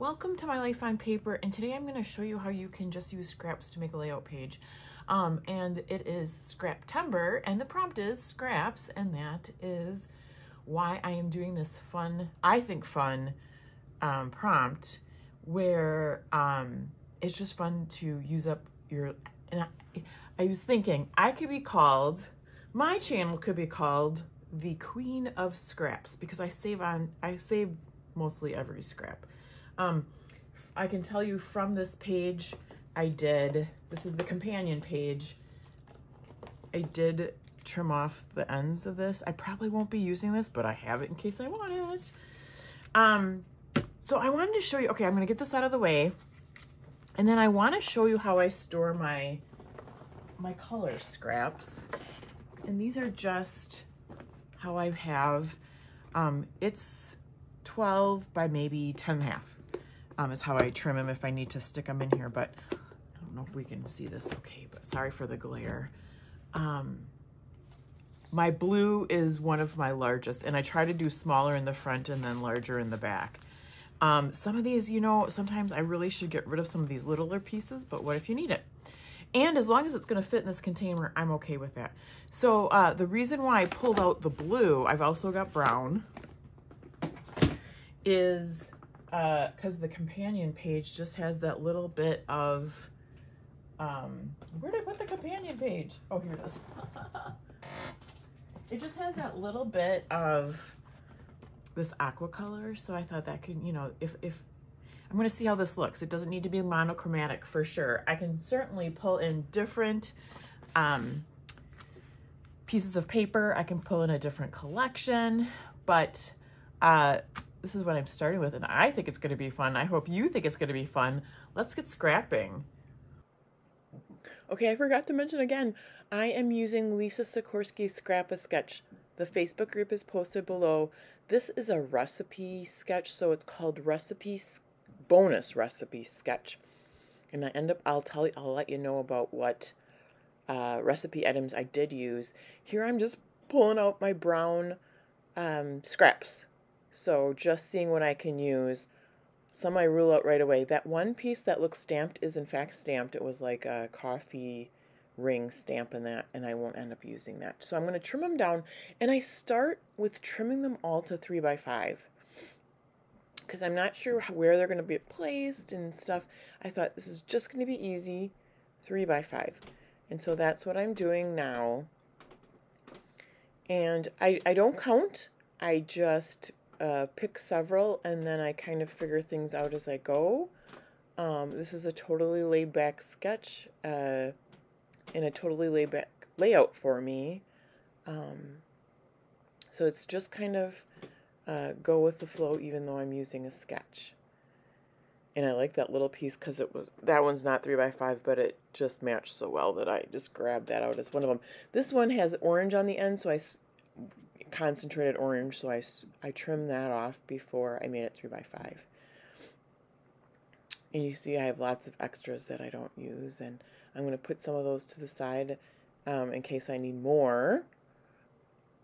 Welcome to My Life on Paper, and today I'm going to show you how you can just use scraps to make a layout page. And it is Scraptember, and the prompt is scraps, and that is why I am doing this fun, I think fun, prompt where it's just fun to use up your, and I was thinking I could be called, my channel could be called the Queen of Scraps because I save mostly every scrap. I can tell you from this page this is the companion page, I did trim off the ends of this. I probably won't be using this, but I have it in case I want it. So I wanted to show you, okay, I'm gonna get this out of the way, and then I wanna show you how I store my color scraps. And these are just how I have, it's 12 by maybe 10.5. Is how I trim them if I need to stick them in here, but I don't know if we can see this okay, but sorry for the glare. My blue is one of my largest, and I try to do smaller in the front and then larger in the back. Some of these, you know, sometimes I really should get rid of some of these littler pieces, but what if you need it? And as long as it's gonna fit in this container, I'm okay with that. So the reason why I pulled out the blue, I've also got brown, is because the companion page just has that little bit of, where did I put the companion page? Oh, here it is. It just has that little bit of this aqua color, so I thought that could, you know, if I'm gonna see how this looks. It doesn't need to be monochromatic for sure. I can certainly pull in different pieces of paper. I can pull in a different collection, but this is what I'm starting with, and I think it's going to be fun. I hope you think it's going to be fun. Let's get scrapping. Okay, I forgot to mention again, I am using Lisa Sikorsky's Scrap-A-Sketch. The Facebook group is posted below. This is a recipe sketch, so it's called Bonus Recipe Sketch. And I'll let you know about what recipe items I did use. Here I'm just pulling out my brown scraps. So just seeing what I can use. Some I rule out right away. That one piece that looks stamped is in fact stamped. It was like a coffee ring stamp in that, and I won't end up using that. So I'm going to trim them down, and I start with trimming them all to 3x5 because I'm not sure where they're going to be placed and stuff. I thought this is just going to be easy, 3x5. And so that's what I'm doing now. And I don't count. I just pick several, and then I kind of figure things out as I go. This is a totally laid back sketch and a totally laid back layout for me. So it's just kind of go with the flow, even though I'm using a sketch. And I like that little piece because that one's not 3x5, but it just matched so well that I just grabbed that out as one of them. This one has orange on the end, so I concentrated orange, so I trimmed that off before I made it 3x5. And you see I have lots of extras that I don't use, and I'm going to put some of those to the side in case I need more.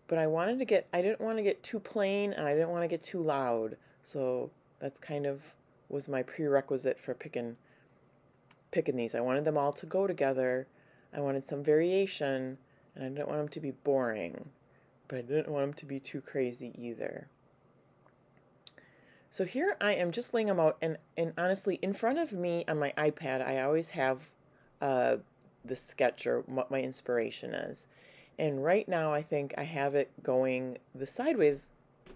But I didn't want to get too plain, and I didn't want to get too loud, so that's kind of was my prerequisite for picking these. I wanted them all to go together. I wanted some variation, and I didn't want them to be boring, but I didn't want them to be too crazy either. So here I am just laying them out, and honestly, in front of me on my iPad, I always have the sketch or what my inspiration is. And right now I think I have it going the sideways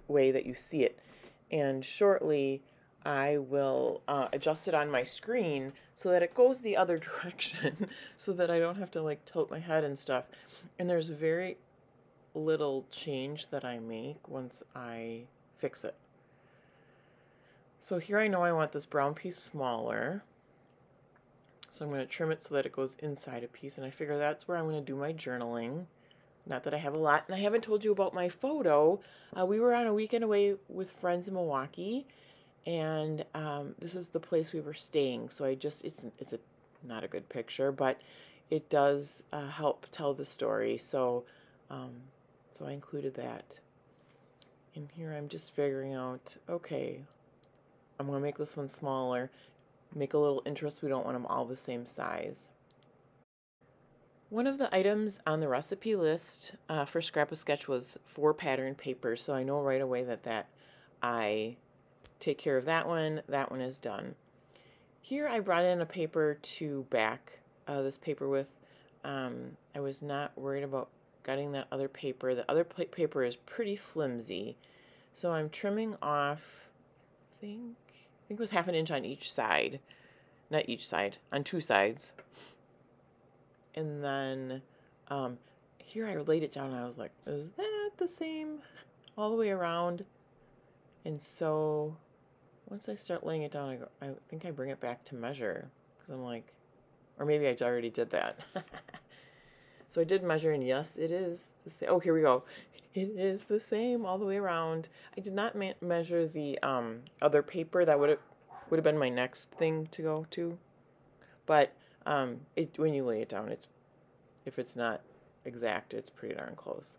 way that you see it. And shortly I will adjust it on my screen so that it goes the other direction so that I don't have to like tilt my head and stuff. And there's very little change that I make once I fix it. So here I know I want this brown piece smaller. So I'm going to trim it so that it goes inside a piece, and I figure that's where I'm going to do my journaling. Not that I have a lot, and I haven't told you about my photo. We were on a weekend away with friends in Milwaukee, and this is the place we were staying. So it's not a good picture, but it does help tell the story. So so I included that. And here I'm just figuring out, okay, I'm going to make this one smaller, make a little interest. We don't want them all the same size. One of the items on the recipe list for Scrap a Sketch was 4 pattern papers, so I know right away that I take care of that one. That one is done. Here I brought in a paper to back this paper with. I was not worried about gutting that other paper. The other paper is pretty flimsy, so I'm trimming off, I think it was 1/2 inch on each side. Not each side, on 2 sides. And then here I laid it down and I was like, is that the same all the way around? And so once I start laying it down, I think I bring it back to measure, because I'm like, or maybe I already did that. So I did measure, and yes, it is the same. Oh, here we go. It is the same all the way around. I did not measure the other paper. That would have been my next thing to go to. But when you lay it down, if it's not exact, it's pretty darn close.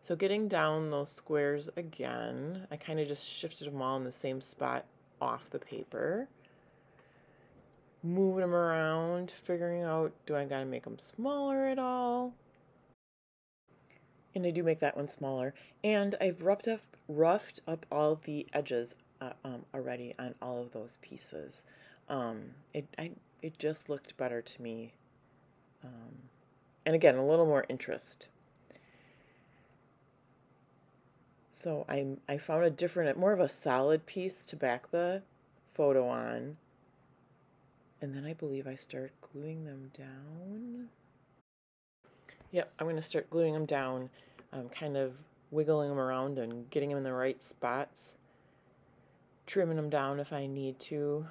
So getting down those squares again, I kind of just shifted them all in the same spot off the paper. Moving them around, figuring out, do I gotta make them smaller at all? And I do make that one smaller. And I've roughed up all the edges already on all of those pieces. It just looked better to me. And again, a little more interest. So I found a different, more of a solid piece to back the photo on. And then I believe I start gluing them down. Yep, I'm going to start gluing them down, kind of wiggling them around and getting them in the right spots. Trimming them down if I need to,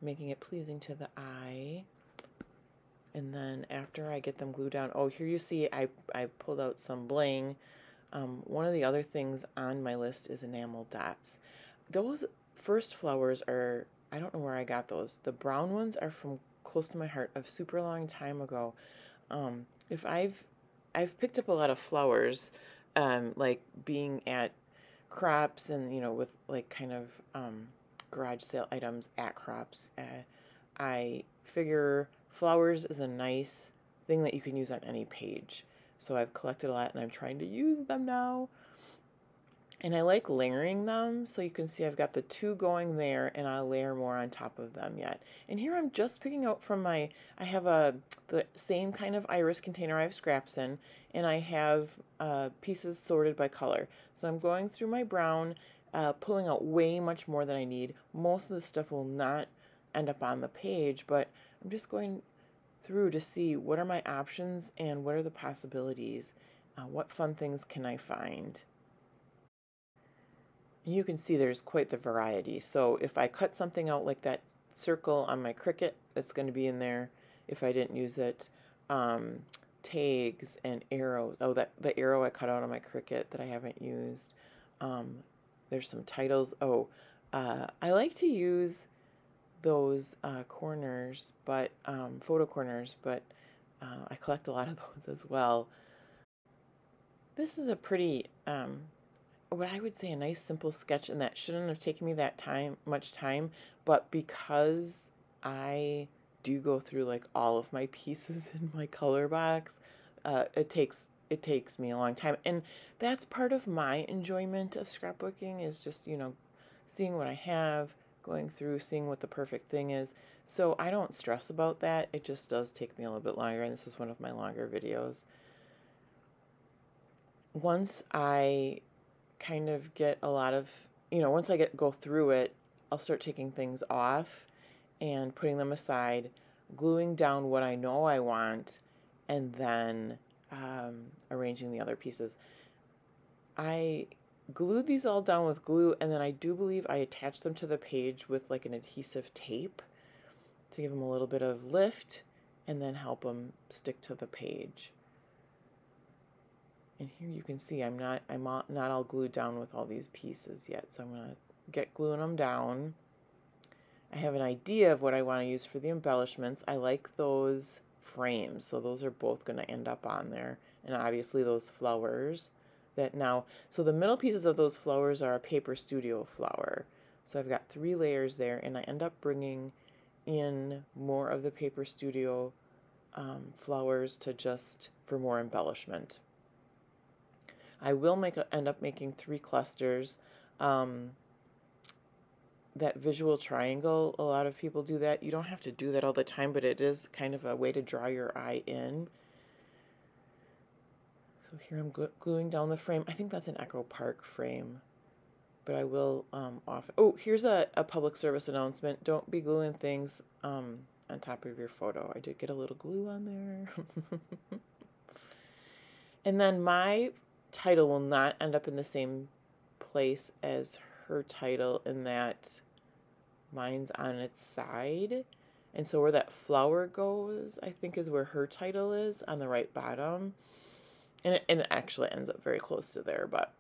making it pleasing to the eye. And then after I get them glued down, oh, here you see I pulled out some bling. One of the other things on my list is enamel dots. Those first flowers are, I don't know where I got those. The brown ones are from close to my heart, a super long time ago. If I've picked up a lot of flowers, like being at crops and, you know, with like kind of garage sale items at crops, I figure flowers is a nice thing that you can use on any page. So I've collected a lot and I'm trying to use them now. And I like layering them, so you can see I've got the 2 going there, and I'll layer more on top of them yet. And here I'm just picking out from I have the same kind of iris container I have scraps in, and I have pieces sorted by color. So I'm going through my brown, pulling out way much more than I need. Most of the stuff will not end up on the page, but I'm just going through to see what are my options and what are the possibilities. What fun things can I find? And you can see there's quite the variety. So if I cut something out like that circle on my Cricut, it's going to be in there if I didn't use it. Tags and arrows. Oh, the arrow I cut out on my Cricut that I haven't used. There's some titles. Oh, I like to use those corners, but photo corners, but I collect a lot of those as well. This is a pretty, what I would say, a nice simple sketch, and that shouldn't have taken me that much time, but because I do go through like all of my pieces in my color box, it takes me a long time, and that's part of my enjoyment of scrapbooking, is just, you know, seeing what I have, going through, seeing what the perfect thing is. So I don't stress about that. It just does take me a little bit longer, and this is one of my longer videos. Once I kind of get a lot of, you know, once I go through it, I'll start taking things off and putting them aside, gluing down what I know I want, and then arranging the other pieces. I glued these all down with glue, and then I do believe I attached them to the page with like an adhesive tape to give them a little bit of lift and then help them stick to the page. And here you can see I'm not all glued down with all these pieces yet, so I'm going to get gluing them down. I have an idea of what I want to use for the embellishments. I like those frames, so those are both going to end up on there, and obviously those flowers that now, so the middle pieces of those flowers are a Paper Studio flower. So I've got 3 layers there, and I end up bringing in more of the Paper Studio flowers to just for more embellishment. I will end up making 3 clusters. That visual triangle, a lot of people do that. You don't have to do that all the time, but it is kind of a way to draw your eye in. So here I'm gluing down the frame. I think that's an Echo Park frame, but I will oh, here's a public service announcement. Don't be gluing things on top of your photo. I did get a little glue on there. And then my title will not end up in the same place as her title, in that mine's on its side. And so where that flower goes, I think, is where her title is, on the right bottom. And it actually ends up very close to there, but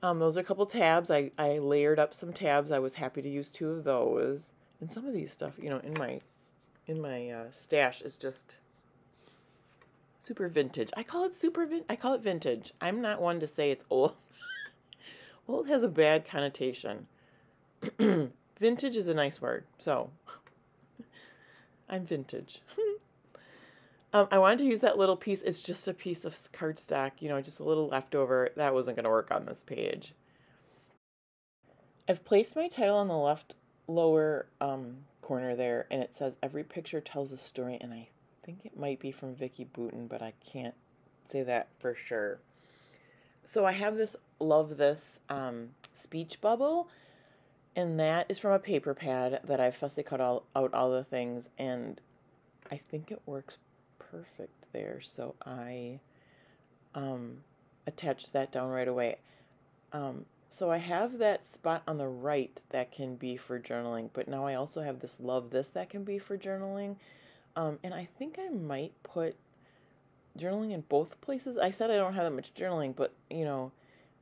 those are a couple tabs. I layered up some tabs. I was happy to use 2 of those. And some of these stuff, you know, in my stash is just super vintage. I call it vintage. I'm not one to say it's old. Old has a bad connotation. Vintage is a nice word, so I'm vintage. I wanted to use that little piece. It's just a piece of cardstock, you know, just a little leftover. That wasn't going to work on this page. I've placed my title on the left lower corner there, and it says every picture tells a story, and I think it might be from Vicki Boutin, but I can't say that for sure. So I have this Love This speech bubble, and that is from a paper pad that I've fussy cut out all the things, and I think it works perfect there. So I attached that down right away. So I have that spot on the right that can be for journaling, but now I also have this Love This that can be for journaling. And I think I might put journaling in both places. I said I don't have that much journaling, but, you know,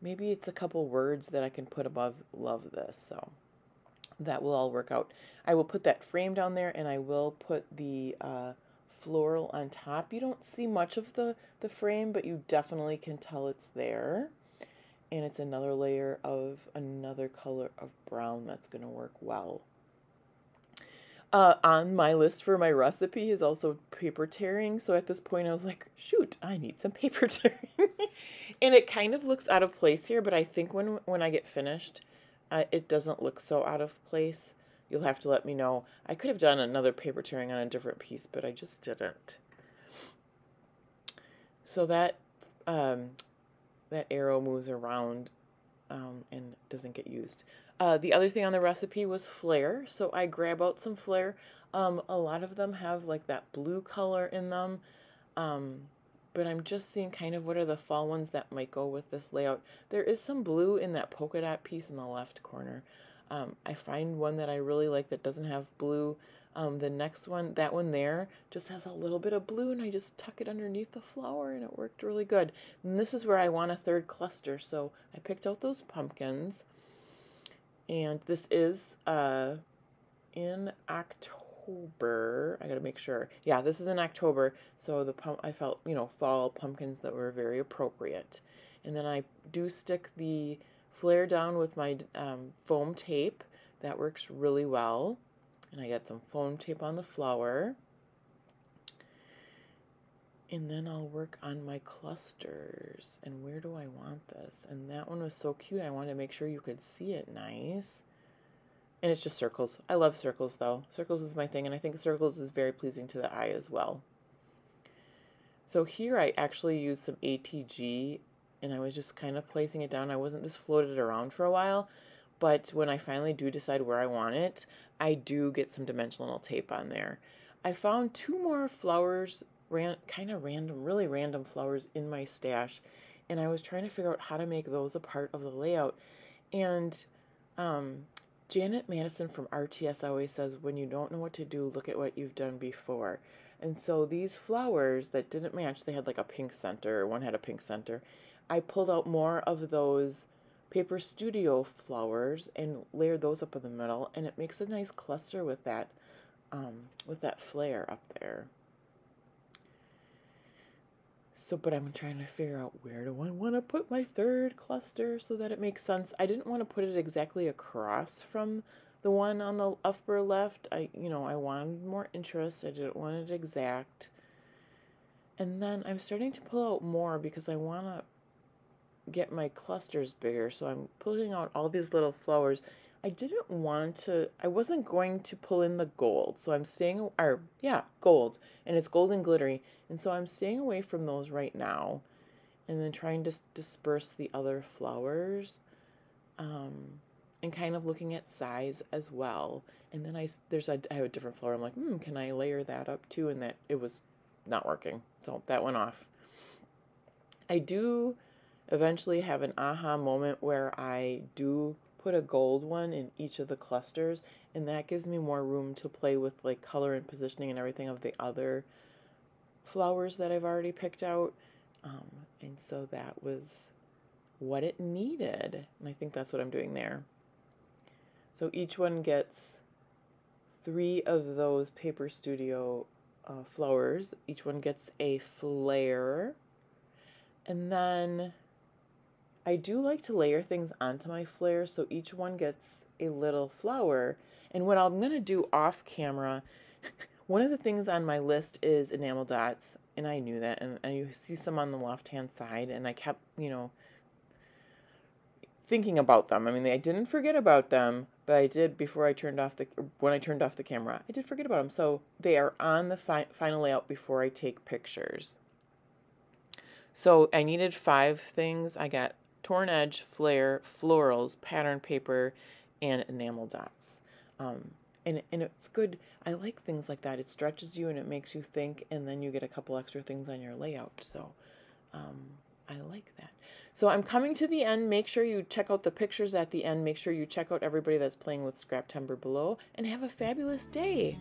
maybe it's a couple words that I can put above Love This. So that will all work out. I will put that frame down there, and I will put the floral on top. You don't see much of the frame, but you definitely can tell it's there. And it's another layer of another color of brown that's going to work well. On my list for my recipe is also paper tearing. So at this point I was like, shoot, I need some paper tearing. And it kind of looks out of place here, but I think when I get finished, it doesn't look so out of place. You'll have to let me know. I could have done another paper tearing on a different piece, but I just didn't. So that that arrow moves around and doesn't get used. The other thing on the recipe was flare, so I grab out some flare. A lot of them have like that blue color in them, but I'm just seeing kind of what are the fall ones that might go with this layout. There is some blue in that polka dot piece in the left corner. I find one that I really like that doesn't have blue. The next one, that one there, just has a little bit of blue, and I just tuck it underneath the flower, and it worked really good. And this is where I want a third cluster, so I picked out those pumpkins. And this is in October. I gotta make sure. Yeah, this is in October, so I felt, you know, fall pumpkins that were very appropriate. And then I do stick the flare down with my foam tape. That works really well. And I got some foam tape on the flower. And then I'll work on my clusters. And where do I want this? And that one was so cute. I wanted to make sure you could see it nice. And it's just circles. I love circles, though. Circles is my thing, and I think circles is very pleasing to the eye as well. So here I actually used some ATG, and I was just kind of placing it down. This floated around for a while, but when I finally do decide where I want it, I do get some dimensional tape on there. I found 2 more flowers, kind of random, really random flowers in my stash, and I was trying to figure out how to make those a part of the layout. And Janet Madison from RTS always says, when you don't know what to do, look at what you've done before. And so these flowers that didn't match, they had like a pink center, one had a pink center. I pulled out more of those Paper Studio flowers and layered those up in the middle, and it makes a nice cluster with that flare up there. So, but I'm trying to figure out where do I want to put my third cluster so that it makes sense. I didn't want to put it exactly across from the one on the upper left. I wanted more interest. I didn't want it exact. And then I'm starting to pull out more because I want to get my clusters bigger. So I'm pulling out all these little flowers. I wasn't going to pull in the gold. So I'm staying, or yeah, gold. And it's gold and glittery. And so I'm staying away from those right now. And then trying to disperse the other flowers. And kind of looking at size as well. And then I have a different flower. I'm like, can I layer that up too? And that it was not working. So that went off. I do eventually have an aha moment where I do put a gold one in each of the clusters, and that gives me more room to play with like color and positioning and everything of the other flowers that I've already picked out. And so that was what it needed, and I think that's what I'm doing there. So each one gets 3 of those Paper Studio flowers. Each one gets a flare. And then I do like to layer things onto my flare, so each one gets a little flower. And what I'm going to do off camera, one of the things on my list is enamel dots, and I knew that, and you see some on the left-hand side, and I kept, thinking about them. I mean, I didn't forget about them, but I did when I turned off the camera. I did forget about them, so they are on the final layout before I take pictures. So I needed 5 things. I got torn edge, flare, florals, pattern paper, and enamel dots. And it's good. I like things like that. It stretches you and it makes you think, and then you get a couple extra things on your layout. So I like that. So I'm coming to the end. Make sure you check out the pictures at the end. Make sure you check out everybody that's playing with Scraptember below, and have a fabulous day.